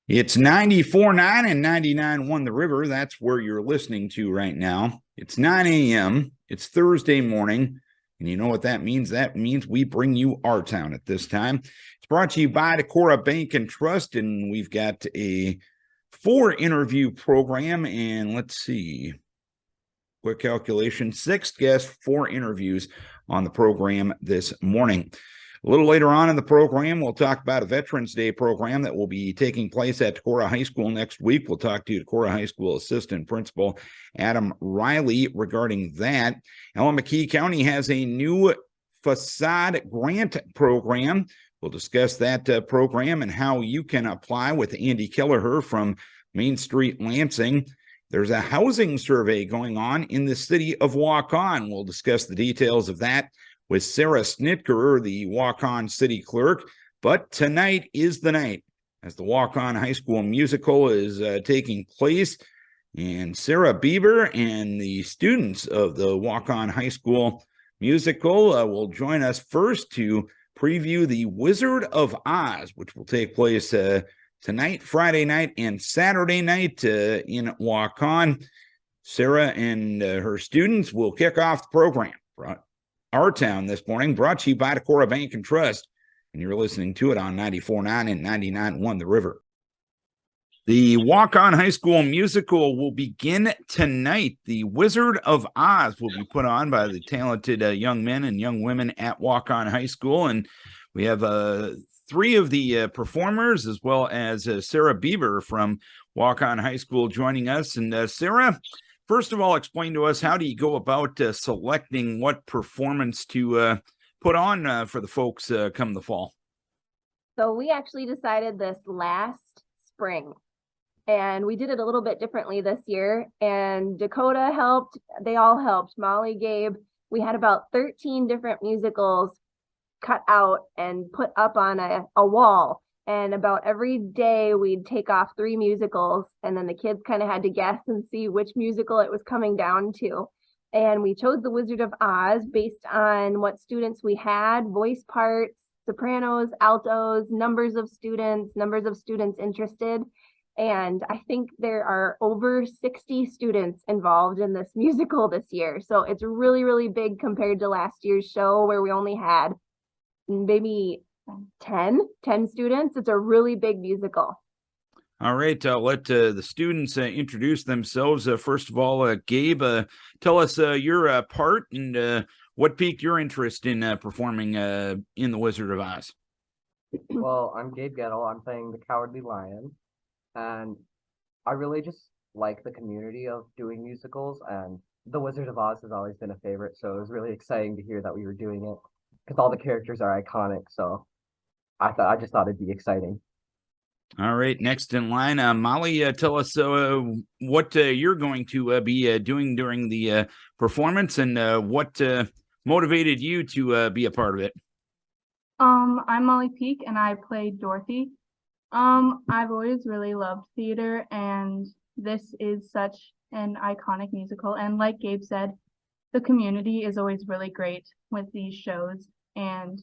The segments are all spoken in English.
It's 94.9 and 99.1 The River. That's where you're listening to right now. It's 9 a.m. It's Thursday morning. And you know what that means? That means we bring you Our Town at this time. It's brought to you by Decorah Bank and Trust. And we've got a 4-interview program. And let's see. Quick calculation. 6 guests, 4 interviews on the program this morning. A little later on in the program, we'll talk about a Veterans Day program that will be taking place at Decorah High School next week. We'll talk to Decorah High School Assistant Principal Adam Riley regarding that. Allamakee County has a new Facade grant program. We'll discuss that program and how you can apply with Andy Kelleher from Main Street Lansing. There's a housing survey going on in the city of Waukon. We'll discuss the details of that with Sarah Snitker, the Waukon City Clerk. But tonight is the night as the Waukon High School Musical is taking place. And Sarah Bieber and the students of the Waukon High School Musical will join us first to preview the Wizard of Oz, which will take place tonight, Friday night, and Saturday night in Waukon. Sarah and her students will kick off the program. Our Town this morning, brought to you by Decorah Bank and Trust, and you're listening to it on 94.9 and 99.1 The River. The Waukon High School Musical will begin tonight. The Wizard of Oz will be put on by the talented young men and young women at Waukon High School, and we have 3 of the performers, as well as Sarah Bieber from Waukon High School joining us. And Sarah, first of all, explain to us, how do you go about selecting what performance to put on for the folks come the fall? So we actually decided this last spring, and we did it a little bit differently this year. And Dakota helped. They all helped. Molly, Gabe. We had about 13 different musicals cut out and put up on a wall. And about every day we'd take off 3 musicals, and then the kids kind of had to guess and see which musical it was coming down to. And we chose the Wizard of Oz based on what students we had, voice parts, sopranos, altos, numbers of students interested. And I think there are over 60 students involved in this musical this year. So it's really, really big compared to last year's show where we only had maybe 10 students. It's a really big musical. All right, I'll let the students introduce themselves. First of all, Gabe, tell us your part and what piqued your interest in performing in The Wizard of Oz. Well, I'm Gabe Gettle. I'm playing the Cowardly Lion, and I really just like the community of doing musicals, and The Wizard of Oz has always been a favorite, so it was really exciting to hear that we were doing it because all the characters are iconic, so I just thought it'd be exciting. All right, next in line, Molly, tell us what you're going to be doing during the performance, and what motivated you to be a part of it. I'm Molly Peak, and I played Dorothy. I've always really loved theater, and this is such an iconic musical. And like Gabe said, the community is always really great with these shows, and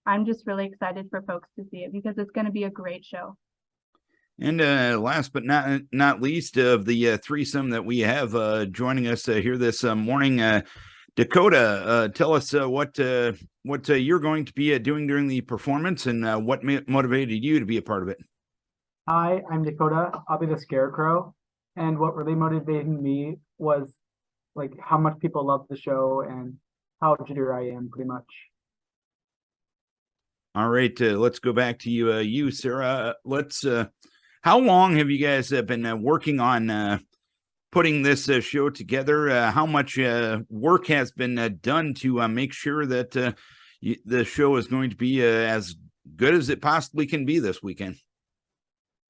I'm just really excited for folks to see it because it's going to be a great show. And last but not least of the threesome that we have joining us here this morning, Dakota, tell us what you're going to be doing during the performance, and what motivated you to be a part of it. Hi, I'm Dakota. I'll be the Scarecrow. And what really motivated me was like how much people love the show and how jittery I am, pretty much. All right, let's go back to you, Sarah. How long have you guys been working on putting this show together? How much work has been done to make sure that the show is going to be as good as it possibly can be this weekend?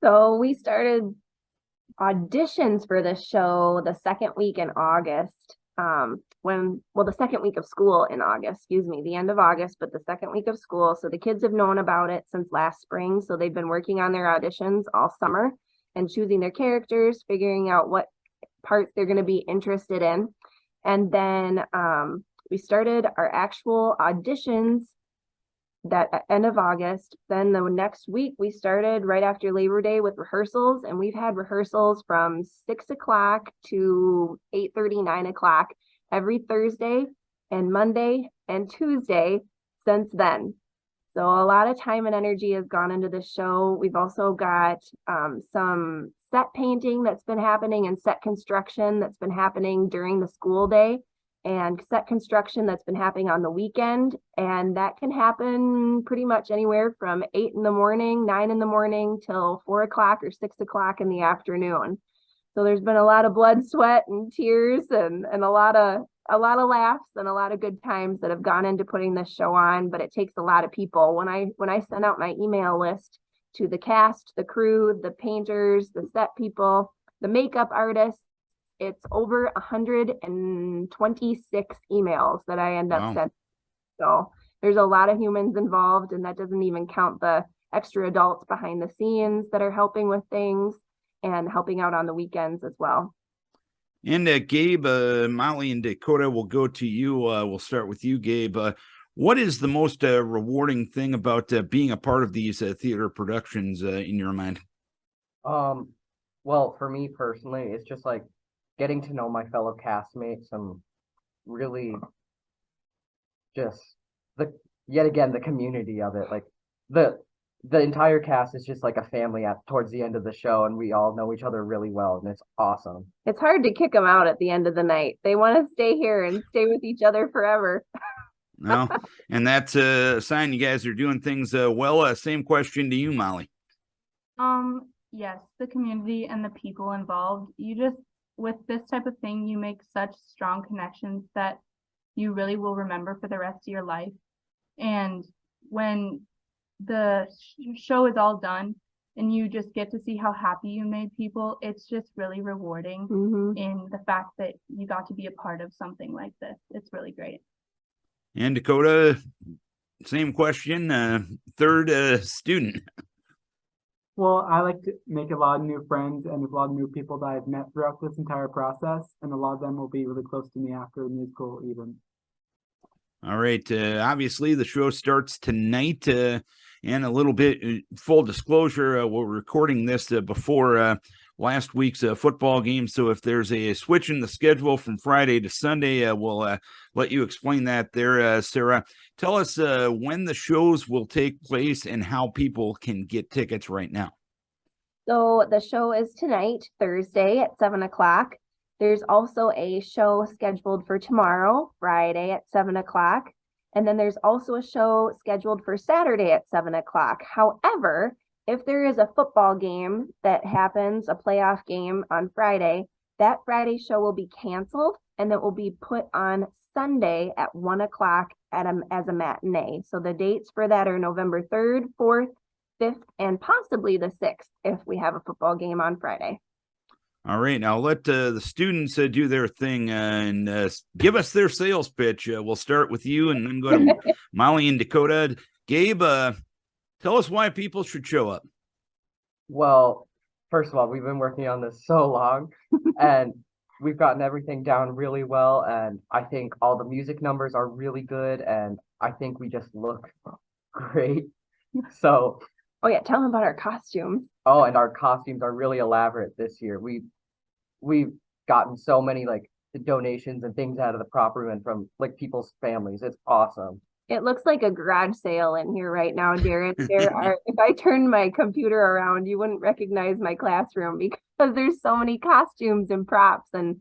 So we started auditions for this show the second week in August. The second week of school in August, the end of August, but the second week of school. So the kids have known about it since last spring. So they've been working on their auditions all summer and choosing their characters, figuring out what parts they're going to be interested in. And then we started our actual auditions that end of August. Then the next week we started right after Labor Day with rehearsals, and we've had rehearsals from 6 o'clock to 8:30, 9 o'clock every Thursday and Monday and Tuesday since then. So a lot of time and energy has gone into the show. We've also got some set painting that's been happening and set construction that's been happening during the school day, and set construction that's been happening on the weekend. And that can happen pretty much anywhere from 8 in the morning, 9 in the morning till 4 o'clock or 6 o'clock in the afternoon. So there's been a lot of blood, sweat, and tears, and a lot of laughs and a lot of good times that have gone into putting this show on. But it takes a lot of people. When I send out my email list to the cast, the crew, the painters, the set people, the makeup artists, it's over 126 emails that I end up sending. So there's a lot of humans involved, and that doesn't even count the extra adults behind the scenes that are helping with things and helping out on the weekends as well. And Gabe, Molly, and Decorah, will go to you. We'll start with you, Gabe. What is the most rewarding thing about being a part of these theater productions in your mind? Well, for me personally, it's just like getting to know my fellow castmates and really just yet again the community of it. Like the entire cast is just like a family towards the end of the show, and we all know each other really well, and it's awesome. It's hard to kick them out at the end of the night. They want to stay here and stay with each other forever. No, and that's a sign you guys are doing things well. Same question to you, Molly. Yes, the community and the people involved. With this type of thing, you make such strong connections that you really will remember for the rest of your life. And when the show is all done and you just get to see how happy you made people, it's just really rewarding in the fact that you got to be a part of something like this. It's really great. And Decorah, same question, third student. Well, I like to make a lot of new friends and a lot of new people that I've met throughout this entire process, and a lot of them will be really close to me after the musical even. All right. Obviously, the show starts tonight, and a little bit full disclosure, we're recording this before last week's football game. So if there's a switch in the schedule from Friday to Sunday, we'll let you explain that there. Sarah, tell us when the shows will take place and how people can get tickets right now. So the show is tonight, Thursday at 7 o'clock. There's also a show scheduled for tomorrow, Friday at 7 o'clock. And then there's also a show scheduled for Saturday at 7 o'clock. However, if there is a football game that happens, a playoff game on Friday, that Friday show will be canceled and it will be put on Sunday at 1 o'clock as a matinee. So the dates for that are November 3rd, 4th, 5th, and possibly the 6th if we have a football game on Friday. All right. Now let the students do their thing and give us their sales pitch. We'll start with you and then go to Molly and Decorah. Gabe, tell us why people should show up. Well, first of all, we've been working on this so long, and we've gotten everything down really well, and I think all the music numbers are really good, and I think we just look great. So, oh yeah, tell them about our costumes. Oh, and our costumes are really elaborate this year. We've gotten so many like donations and things out of the prop room and from like people's families. It's awesome. It looks like a garage sale in here right now, Darren. If I turned my computer around, you wouldn't recognize my classroom because there's so many costumes and props and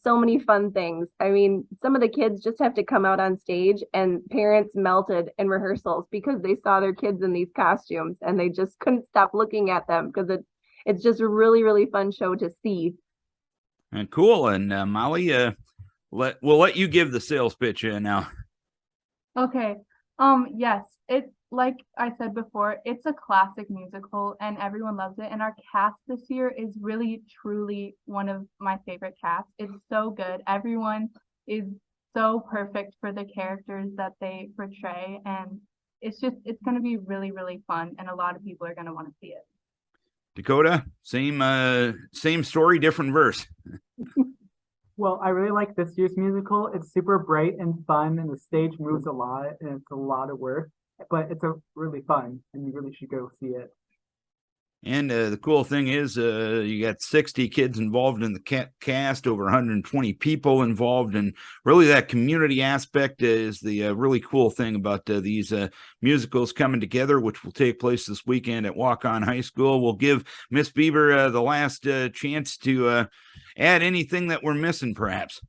so many fun things. I mean, some of the kids just have to come out on stage, and parents melted in rehearsals because they saw their kids in these costumes and they just couldn't stop looking at them because it's just a really, really fun show to see. And cool. And Molly, we'll let you give the sales pitch now. Okay. Yes, it's like I said before, it's a classic musical and everyone loves it. And our cast this year is really, truly one of my favorite casts. It's so good. Everyone is so perfect for the characters that they portray. And it's going to be really, really fun. And a lot of people are going to want to see it. Decorah, same story, different verse. Well, I really like this year's musical. It's super bright and fun, and the stage moves a lot, and it's a lot of work. but it's a really fun, and you really should go see it. And the cool thing is, you got 60 kids involved in the cast, over 120 people involved, and really that community aspect is the really cool thing about these musicals coming together, which will take place this weekend at Waukon High School. We'll give Miss Bieber the last chance to add anything that we're missing, perhaps.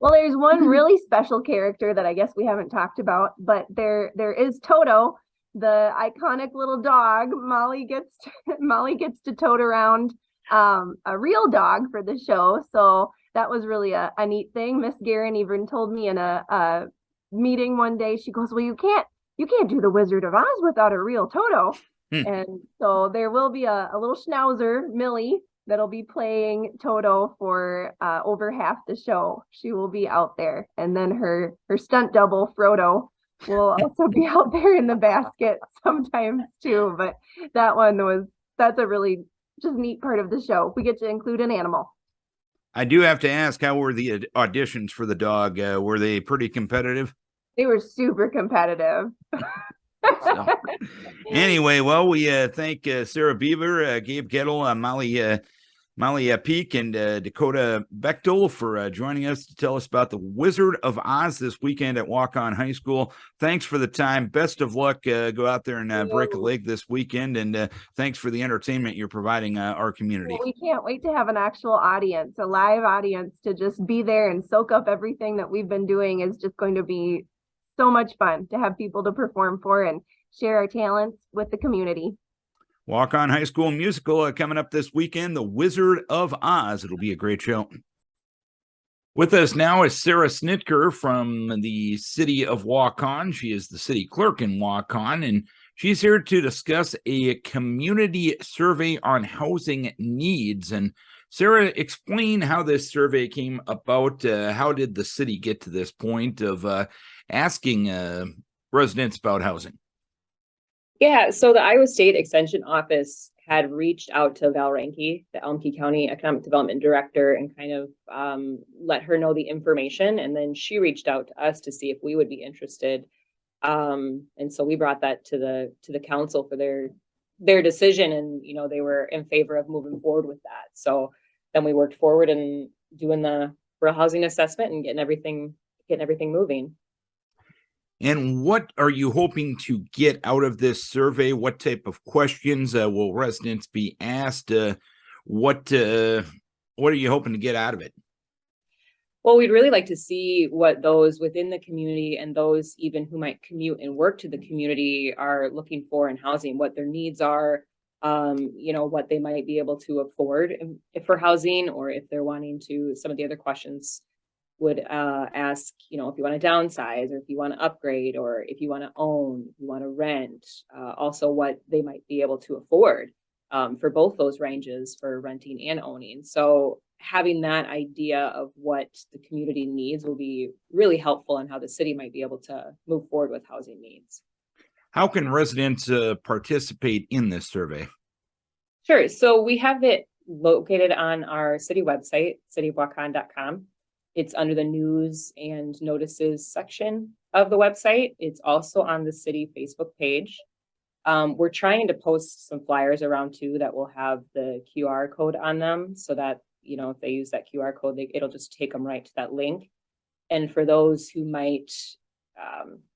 Well, there's one really special character that I guess we haven't talked about, but there is Toto, the iconic little dog. Molly gets to tote around a real dog for the show, so that was really a neat thing. Miss Guerin even told me in a meeting one day, she goes, well, you can't do the Wizard of Oz without a real Toto. And so there will be a little schnauzer, Millie, that'll be playing Toto for over half the show. She will be out there, and then her stunt double Frodo will also be out there in the basket sometimes too. But that's a really just neat part of the show. We get to include an animal. I do have to ask, how were the auditions for the dog? Were they pretty competitive? They were super competitive. So, anyway, well, we thank Sarah Bieber, Gabe Gettle, Molly Peak, and Dakota Bechtel for joining us to tell us about the Wizard of Oz this weekend at Waukon High School. Thanks for the time. Best of luck. Go out there and break a leg this weekend. And thanks for the entertainment you're providing our community. Well, we can't wait to have an actual audience, a live audience, to just be there and soak up everything that we've been doing. Is just going to be so much fun to have people to perform for and share our talents with the community. Waukon High School Musical coming up this weekend, The Wizard of Oz. It'll be a great show. With us now is Sarah Snitker from the city of Waukon. She is the city clerk in Waukon, and she's here to discuss a community survey on housing needs. And Sarah, explain how this survey came about. How did the city get to this point of asking residents about housing? Yeah, so the Iowa State Extension Office had reached out to Val Ranke, the Allamakee County Economic Development Director, and kind of let her know the information. And then she reached out to us to see if we would be interested. And so we brought that to the council for their decision, and they were in favor of moving forward with that. So then we worked forward and doing the rural housing assessment and getting everything moving. And what are you hoping to get out of this survey? What type of questions will residents be asked? What are you hoping to get out of it? Well, we'd really like to see what those within the community and those even who might commute and work to the community are looking for in housing, what their needs are, what they might be able to afford if for housing, or if they're wanting to. Some of the other questions would ask, if you want to downsize, or if you want to upgrade, or if you want to own, if you want to rent, also what they might be able to afford for both those ranges for renting and owning. So having that idea of what the community needs will be really helpful in how the city might be able to move forward with housing needs. How can residents participate in this survey? Sure. So we have it located on our city website, cityofwaukon.com. It's under the news and notices section of the website. It's also on the city Facebook page. We're trying to post some flyers around too that will have the QR code on them, so that, if they use that QR code, it'll just take them right to that link. And for those who might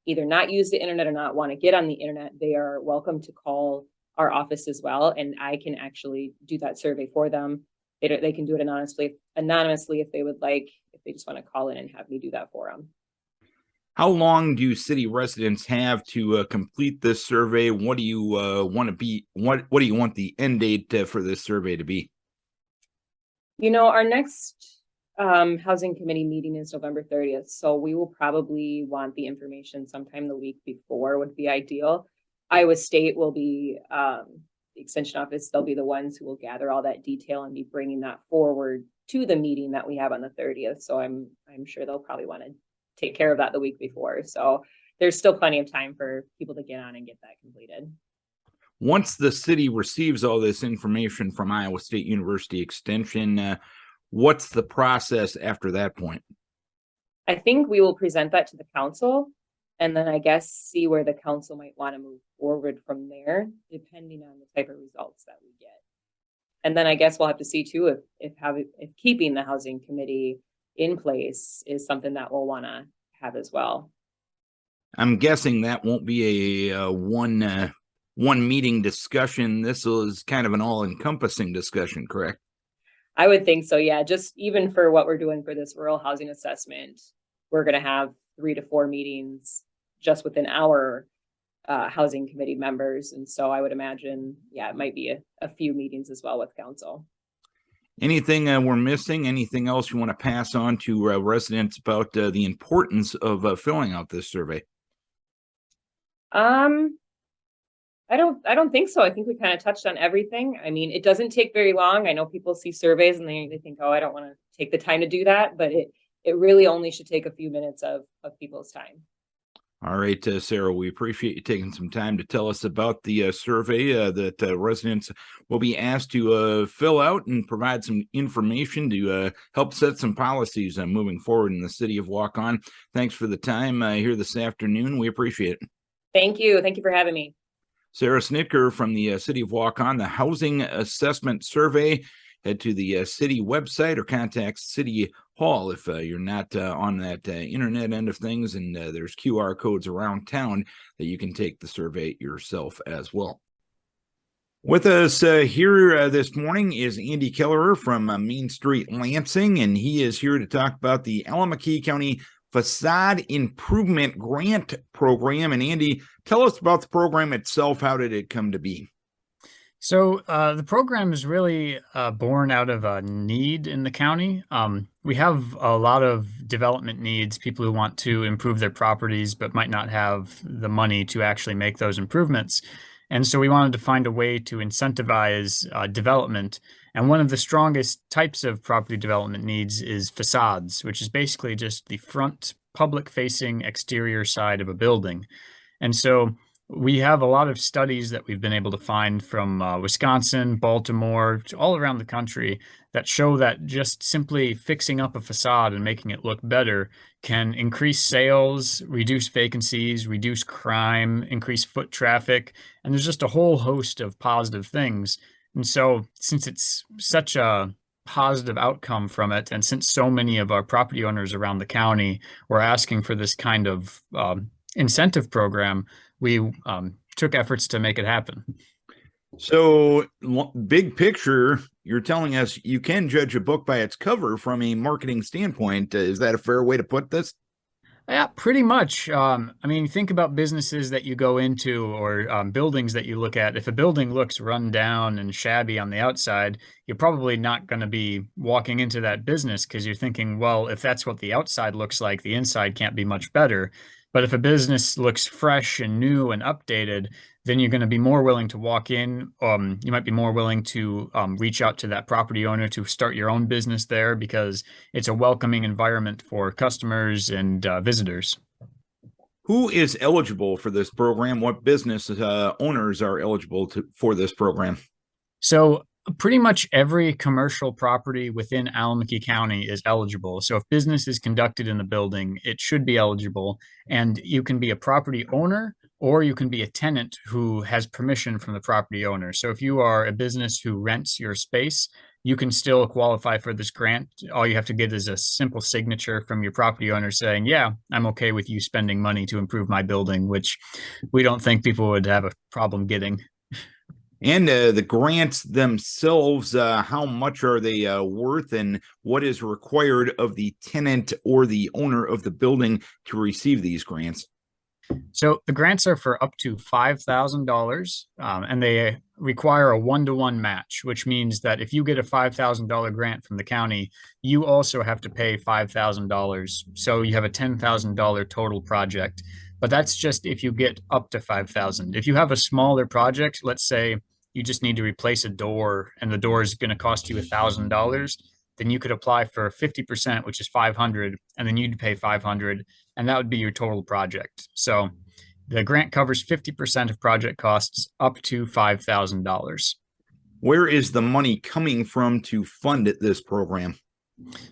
either not use the internet or not want to get on the internet, they are welcome to call our office as well. And I can actually do that survey for them. They can do it anonymously if they would like, if they just want to call in and have me do that for them. How long do city residents have to complete this survey? What do you want do you want the end date for this survey to be? Our next housing committee meeting is November 30th. So we will probably want the information sometime the week before would be ideal. Iowa State will be the extension office. They'll be the ones who will gather all that detail and be bringing that forward to the meeting that we have on the 30th. So I'm sure they'll probably want to take care of that the week before. So there's still plenty of time for people to get on and get that completed. Once the city receives all this information from Iowa State University Extension, what's the process after that point? I think we will present that to the council. And then I guess see where the council might want to move forward from there, depending on the type of results that we get. And then I guess we'll have to see too if keeping the housing committee in place is something that we'll want to have as well. I'm guessing that won't be a one meeting discussion. This is kind of an all-encompassing discussion, correct? I would think so, yeah. Just even for what we're doing for this rural housing assessment, we're going to have 3 to 4 meetings just within our housing committee members. And so I would imagine, yeah, it might be a few meetings as well with council. Anything we're missing? Anything else you want to pass on to residents about the importance of filling out this survey? I don't think so. I think we kind of touched on everything. I mean, it doesn't take very long. I know people see surveys and they think, oh, I don't want to take the time to do that, but it really only should take a few minutes of people's time. All right, Sarah, we appreciate you taking some time to tell us about the survey that residents will be asked to fill out and provide some information to help set some policies moving forward in the city of Waukon. Thanks for the time here this afternoon. We appreciate it. Thank you. Thank you for having me. Sarah Snitker from the city of Waukon, the Housing Assessment Survey. Head to the city website or contact City Hall if you're not on that internet end of things, and there's QR codes around town that you can take the survey yourself as well. With us here this morning is Andy Kelleher from Main Street Lansing, and he is here to talk about the Allamakee County Facade Improvement Grant Program. And Andy, tell us about the program itself. How did it come to be? So the program is really born out of a need in the county. We have a lot of development needs, people who want to improve their properties but might not have the money to actually make those improvements. And so we wanted to find a way to incentivize development. And one of the strongest types of property development needs is facades, which is basically just the front public-facing exterior side of a building. And so we have a lot of studies that we've been able to find from Wisconsin, Baltimore, all around the country that show that just simply fixing up a facade and making it look better can increase sales, reduce vacancies, reduce crime, increase foot traffic, and there's just a whole host of positive things. And so since it's such a positive outcome from it, and since so many of our property owners around the county were asking for this kind of incentive program, we took efforts to make it happen. So, big picture, you're telling us you can judge a book by its cover from a marketing standpoint. Is that a fair way to put this? Yeah, pretty much. I mean, think about businesses that you go into or buildings that you look at. If a building looks run down and shabby on the outside, you're probably not going to be walking into that business because you're thinking, well, if that's what the outside looks like, the inside can't be much better. But if a business looks fresh and new and updated, then you're going to be more willing to walk in. You might be more willing to reach out to that property owner to start your own business there because it's a welcoming environment for customers and visitors. Who is eligible for this program? What business owners are eligible for this program? So pretty much every commercial property within Allamakee County is eligible. So if business is conducted in the building, it should be eligible. And you can be a property owner or you can be a tenant who has permission from the property owner. So if you are a business who rents your space, you can still qualify for this grant. All you have to get is a simple signature from your property owner saying, yeah, I'm okay with you spending money to improve my building, which we don't think people would have a problem getting. And the grants themselves, how much are they worth, and what is required of the tenant or the owner of the building to receive these grants? So the grants are for up to $5,000, and they require a 1-to-1 match, which means that if you get a $5,000 grant from the county, you also have to pay $5,000. So you have a $10,000 total project. But that's just if you get up to $5,000. If you have a smaller project, let's say you just need to replace a door and the door is going to cost you $1,000, then you could apply for 50%, which is $500, and then you'd pay $500, and that would be your total project. So the grant covers 50% of project costs up to $5,000. Where is the money coming from to fund this program?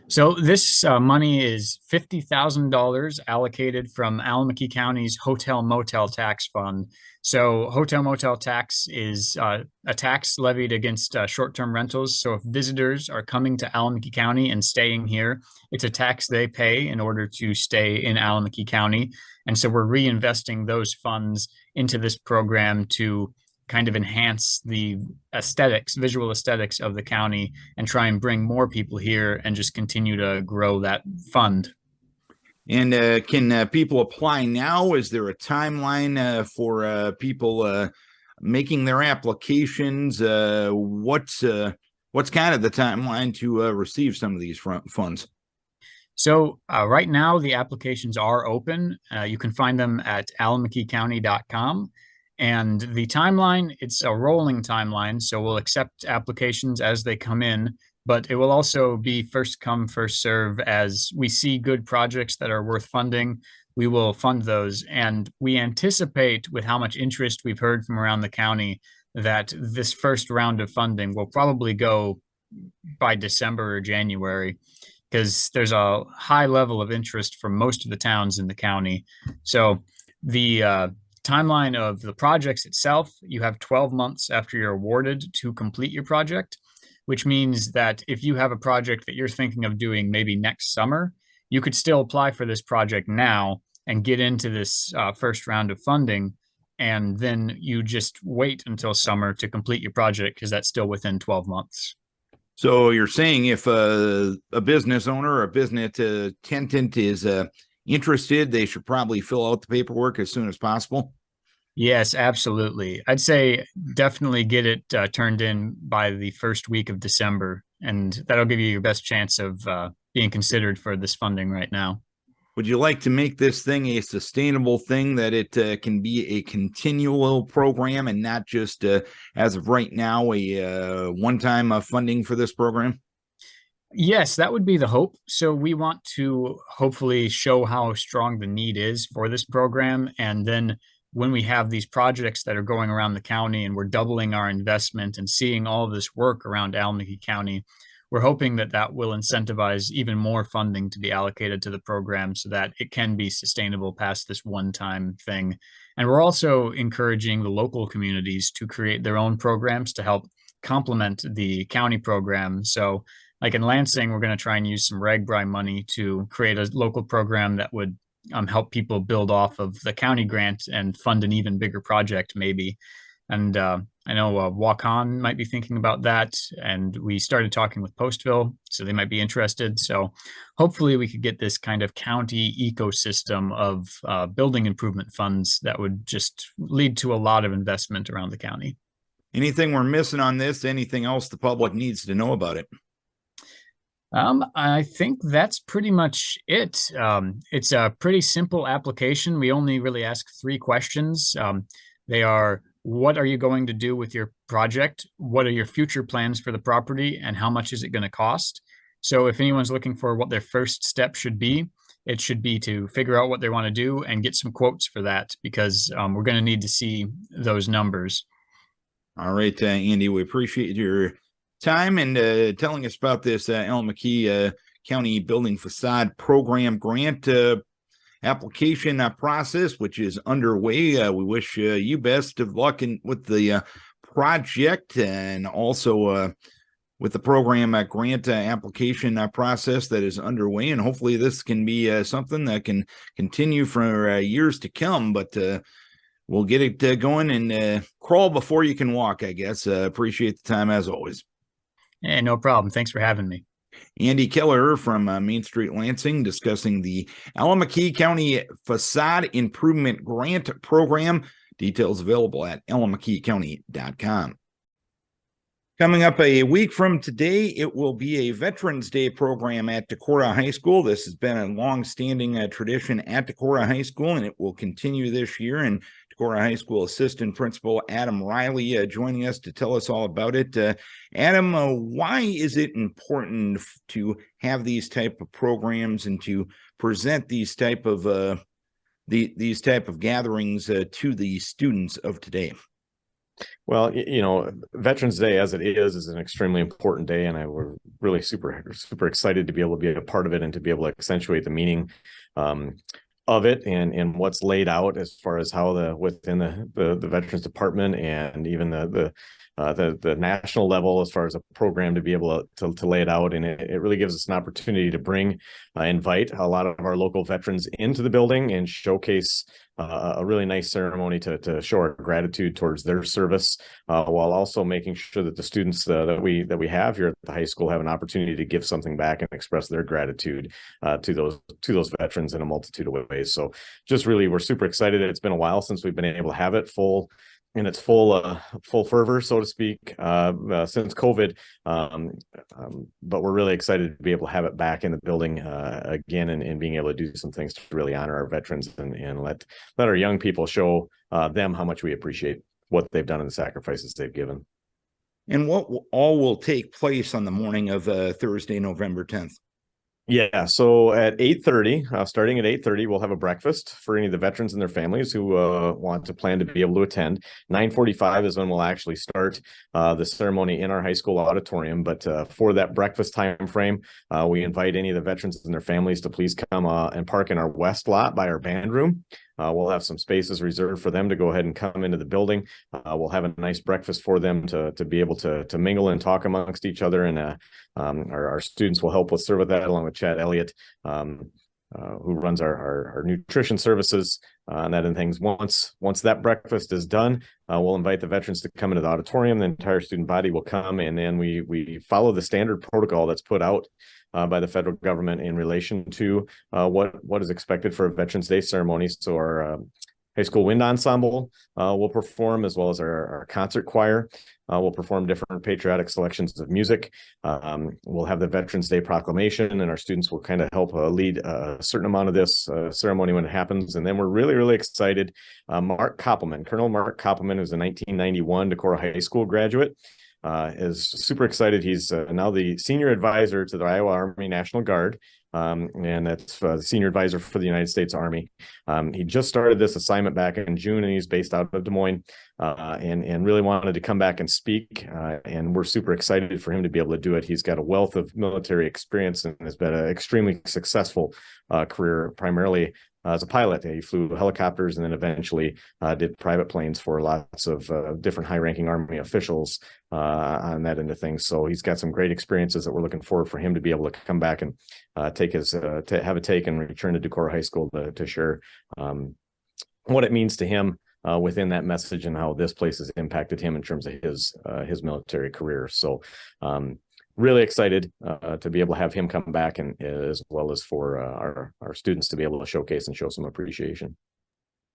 So this money is $50,000 allocated from Allamakee County's Hotel Motel Tax Fund. So hotel motel tax is a tax levied against short-term rentals. So if visitors are coming to Allamakee County and staying here, it's a tax they pay in order to stay in Allamakee County. And so we're reinvesting those funds into this program to kind of enhance the visual aesthetics of the county and try and bring more people here and just continue to grow that fund. And can people apply now? Is there a timeline for people making their applications? What's kind of the timeline to receive some of these funds? So right now the applications are open. You can find them at allamakeecounty.com. And the timeline, it's a rolling timeline. So we'll accept applications as they come in, but it will also be first come, first serve. As we see good projects that are worth funding, we will fund those. And we anticipate, with how much interest we've heard from around the county, that this first round of funding will probably go by December or January, because there's a high level of interest from most of the towns in the county. So the timeline of the projects itself, you have 12 months after you're awarded to complete your project, which means that if you have a project that you're thinking of doing maybe next summer, you could still apply for this project now and get into this first round of funding. And then you just wait until summer to complete your project, because that's still within 12 months. So you're saying if a business owner or a business tenant is interested, they should probably fill out the paperwork as soon as possible? Yes, absolutely. I'd say definitely get it turned in by the first week of December, and that'll give you your best chance of being considered for this funding right now. Would you like to make this thing a sustainable thing, that it can be a continual program and not just, as of right now, a one-time funding for this program? Yes, that would be the hope. So we want to hopefully show how strong the need is for this program. And then when we have these projects that are going around the county and we're doubling our investment and seeing all of this work around Allamakee County, we're hoping that that will incentivize even more funding to be allocated to the program so that it can be sustainable past this one-time thing. And we're also encouraging the local communities to create their own programs to help complement the county program. So like in Lansing, we're going to try and use some RAGBRAI money to create a local program that would help people build off of the county grant and fund an even bigger project maybe. And I know Waukon might be thinking about that, and we started talking with Postville, so they might be interested. So hopefully we could get this kind of county ecosystem of building improvement funds that would just lead to a lot of investment around the county. Anything we're missing on this? Anything else the public needs to know about it? I think that's pretty much it. It's a pretty simple application. We only really ask 3 questions. They are, what are you going to do with your project? What are your future plans for the property? And how much is it going to cost? So if anyone's looking for what their first step should be, it should be to figure out what they want to do and get some quotes for that, because we're going to need to see those numbers. All right, Andy, we appreciate your time and telling us about this Allamakee County Building Facade Program grant application process, which is underway. We wish you best of luck with the project, and also with the program grant application process that is underway. And hopefully this can be something that can continue for years to come, but we'll get it going, and crawl before you can walk, I guess. Appreciate the time as always. Hey, no problem. Thanks for having me. Andy Kelleher from Main Street Lansing, discussing the Allamakee County Facade Improvement Grant Program. Details available at allamakeecounty.com. Coming up a week from today, it will be a Veterans Day program at Decorah High School. This has been a long-standing tradition at Decorah High School, and it will continue this year. And Decorah High School Assistant Principal Adam Riley joining us to tell us all about it. Adam, why is it important to have these type of programs and to present these type of gatherings to the students of today? Well, Veterans Day as it is an extremely important day, and we're really super excited to be able to be a part of it and to be able to accentuate the meaning of it and what's laid out as far as how within the Veterans Department and even the national level as far as a program to be able to lay it out. And it really gives us an opportunity to invite a lot of our local veterans into the building and showcase a really nice ceremony to show our gratitude towards their service, while also making sure that the students that we have here at the high school have an opportunity to give something back and express their gratitude to those veterans in a multitude of ways. So just really, we're super excited. It's been a while since we've been able to have it in its full fervor, so to speak, since COVID. But we're really excited to be able to have it back in the building again, and being able to do some things to really honor our veterans and let our young people show them how much we appreciate what they've done and the sacrifices they've given. And what all will take place on the morning of Thursday, November 10th? Yeah, so at 8:30, starting at 8:30, we'll have a breakfast for any of the veterans and their families who want to plan to be able to attend. 9:45 is when we'll actually start the ceremony in our high school auditorium. But for that breakfast time frame, we invite any of the veterans and their families to please come and park in our west lot by our band room. We'll have some spaces reserved for them to go ahead and come into the building. We'll have a nice breakfast for them to be able to mingle and talk amongst each other. And our students will help us serve with that, along with Chad Elliott, who runs our nutrition services and that and things. Once that breakfast is done, we'll invite the veterans to come into the auditorium. The entire student body will come, and then we follow the standard protocol that's put out by the federal government in relation to what is expected for a Veterans Day ceremony. So our high school wind ensemble will perform, as well as our concert choir will perform different patriotic selections of music. We'll have the Veterans Day proclamation, and our students will kind of help lead a certain amount of this ceremony when it happens. And then we're really, really excited. Mark Koppelman, Colonel Mark Koppelman, who's a 1991 Decorah High School graduate, is super excited. He's now the senior advisor to the Iowa Army National Guard, and that's the senior advisor for the United States Army. He just started this assignment back in June, and he's based out of Des Moines, and really wanted to come back and speak. And we're super excited for him to be able to do it. He's got a wealth of military experience and has been an extremely successful career, primarily as a pilot. He flew helicopters and then eventually did private planes for lots of different high-ranking Army officials on that end of things. So he's got some great experiences that we're looking forward for him to be able to come back and take to have a take and return to Decorah High School to share what it means to him within that message and how this place has impacted him in terms of his military career. So really excited to be able to have him come back, and as well as for our students to be able to showcase and show some appreciation.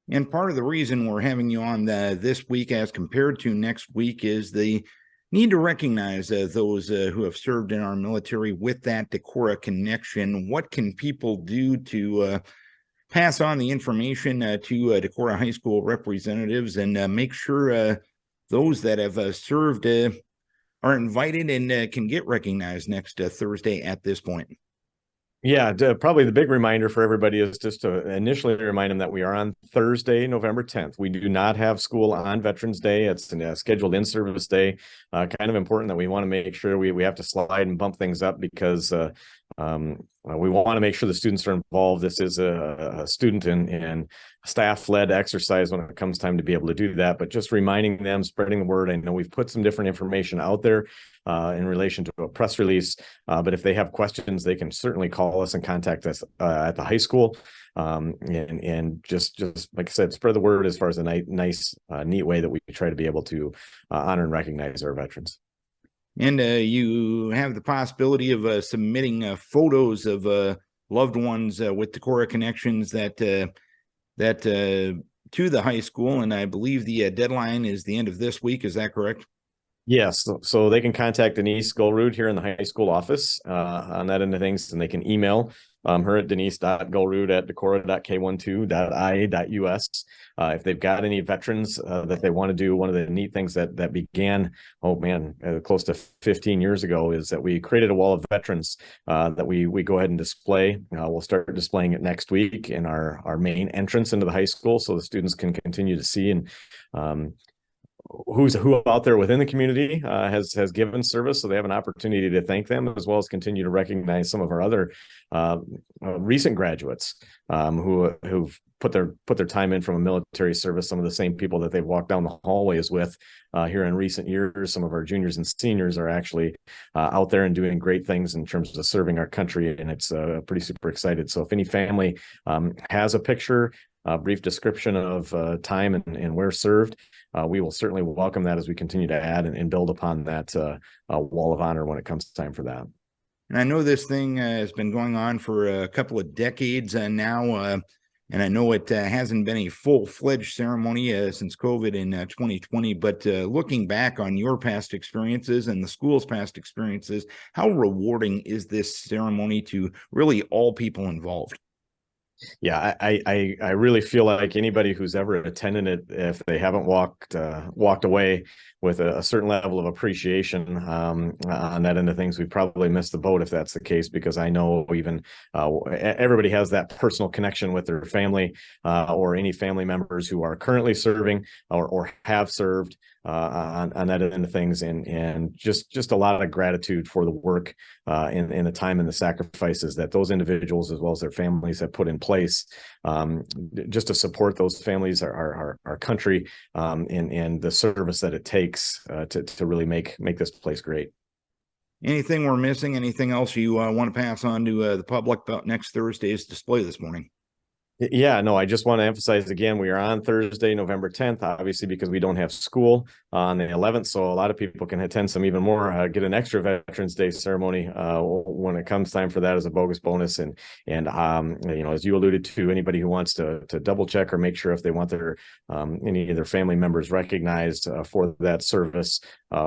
And part of the reason we're having you on this week as compared to next week is the need to recognize those who have served in our military with that Decorah connection. What can people do to pass on the information to Decorah High School representatives and make sure those that have served are invited and can get recognized next Thursday at this point? Yeah, probably the big reminder for everybody is just to initially remind them that we are on Thursday, November 10th. We do not have school on Veterans Day. It's a scheduled in-service day. Kind of important that we want to make sure we have to slide and bump things up because we want to make sure the students are involved. This is a student and staff-led exercise when it comes time to be able to do that, but just reminding them, spreading the word. I know we've put some different information out there in relation to a press release, but if they have questions, they can certainly call us and contact us at the high school. And just like I said, spread the word as far as a nice, neat way that we try to be able to honor and recognize our veterans. And you have the possibility of submitting photos of loved ones with Decorah connections that to the high school, and I believe the deadline is the end of this week. Is that correct? Yes, so they can contact Denise Goldroot here in the high school office on that end of things, and they can email her at denise.goldroot@decorah.k12.ia.us. If they've got any veterans that they want to do, one of the neat things that began, close to 15 years ago, is that we created a wall of veterans that we go ahead and display. We'll start displaying it next week in our main entrance into the high school, so the students can continue to see and who out there within the community has given service, so they have an opportunity to thank them, as well as continue to recognize some of our other recent graduates who've put their time in from a military service. Some of the same people that they've walked down the hallways with here in recent years. Some of our juniors and seniors are actually out there and doing great things in terms of serving our country, and it's pretty super excited. So if any family has a picture, a brief description of time and where served, we will certainly welcome that as we continue to add and build upon that wall of honor when it comes time for that. And I know this thing has been going on for a couple of decades now, and I know it hasn't been a full-fledged ceremony since COVID in 2020, but looking back on your past experiences and the school's past experiences, how rewarding is this ceremony to really all people involved? Yeah, I really feel like anybody who's ever attended it, if they haven't walked away with a certain level of appreciation on that end of things, we've probably missed the boat if that's the case, because I know even everybody has that personal connection with their family or any family members who are currently serving or have served on that end of things, and just a lot of gratitude for the work and the time and the sacrifices that those individuals as well as their families have put in place just to support those families, our country, and the service that it takes to really make this place great. Anything we're missing? Anything else you want to pass on to the public about next Thursday's display this morning? Yeah, no, I just want to emphasize again, we are on Thursday, November 10th, obviously, because we don't have school on the 11th. So a lot of people can attend some even more, get an extra Veterans Day ceremony when it comes time for that as a bogus bonus. And as you alluded to, anybody who wants to double check or make sure if they want their any of their family members recognized for that service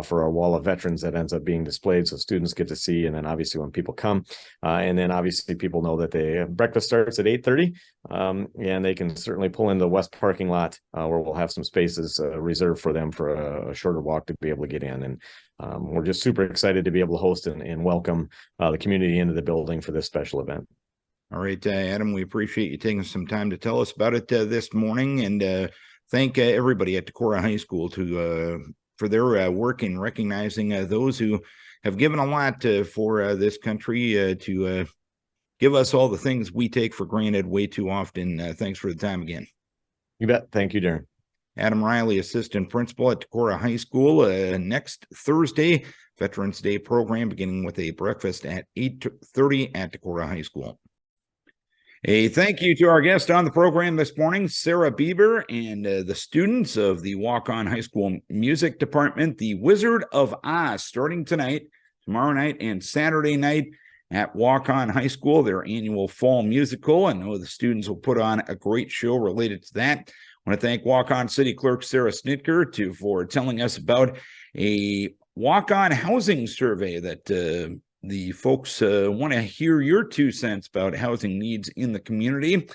for our wall of veterans that ends up being displayed, so students get to see. And then obviously when people come, and then obviously people know that the breakfast starts at 8:30. And they can certainly pull into the west parking lot where we'll have some spaces reserved for them for a shorter walk to be able to get in. And we're just super excited to be able to host and welcome the community into the building for this special event. All right, Adam, we appreciate you taking some time to tell us about it this morning, and thank everybody at Decorah High School for their work in recognizing those who have given a lot for this country to give us all the things we take for granted way too often. Thanks for the time again. You bet. Thank you, Darren. Adam Riley, assistant principal at Decorah High School. Next Thursday, Veterans Day program beginning with a breakfast at 8:30 at Decorah High School. A thank you to our guest on the program this morning, Sarah Bieber, and the students of the Waukon High School Music Department. The Wizard of Oz starting tonight, tomorrow night, and Saturday night at Waukon High School, their annual fall musical. I know the students will put on a great show related to that. I want to thank Waukon City Clerk Sarah Snitker for telling us about a Waukon housing survey that the folks want to hear your 2 cents about housing needs in the community.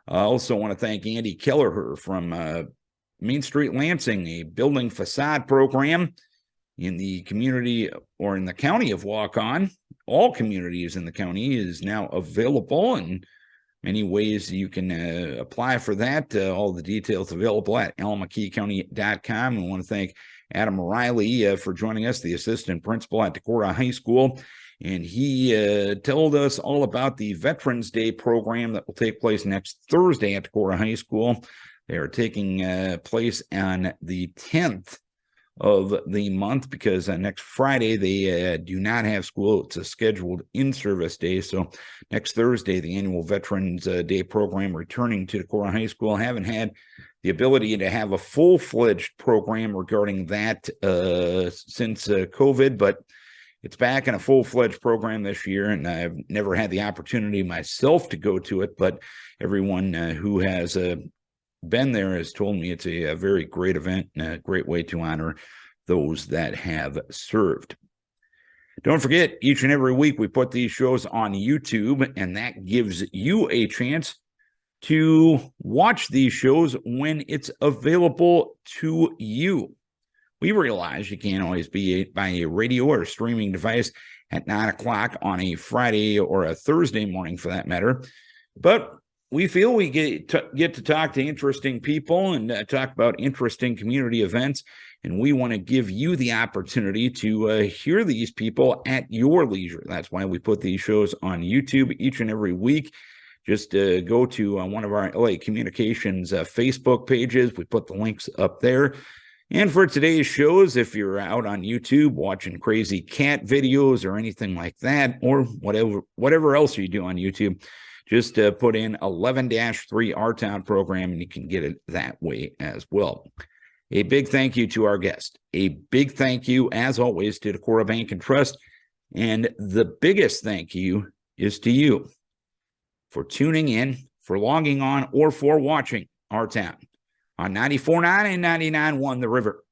I also want to thank Andy Kelleher from Main Street Lansing, a building facade program in the community or in the county of Waukon. All communities in the county is now available, and many ways you can apply for that. All the details available at allamakeecounty.com. I want to thank Adam Riley for joining us, the assistant principal at Decorah High School. And he told us all about the Veterans Day program that will take place next Thursday at Decorah High School. They are taking place on the 10th of the month, because next Friday they do not have school. It's a scheduled in-service day. So next Thursday, the annual Veterans Day program returning to Decorah High School. Haven't had the ability to have a full-fledged program regarding that since COVID, but it's back in a full-fledged program this year, and I've never had the opportunity myself to go to it, but everyone who has been there has told me it's a very great event and a great way to honor those that have served. Don't forget, each and every week we put these shows on YouTube, and that gives you a chance to watch these shows when it's available to you. We realize you can't always be by a radio or streaming device at 9 o'clock on a Friday or a Thursday morning for that matter, but we feel we get to talk to interesting people and talk about interesting community events. And we want to give you the opportunity to hear these people at your leisure. That's why we put these shows on YouTube each and every week. Just go to one of our LA Communications Facebook pages. We put the links up there. And for today's shows, if you're out on YouTube watching crazy cat videos or anything like that, or whatever else you do on YouTube, just put in 11-3 Our Town program and you can get it that way as well. A big thank you to our guest. A big thank you, as always, to Decorah Bank and Trust. And the biggest thank you is to you for tuning in, for logging on, or for watching Our Town on 94.9 and 99.1 The River.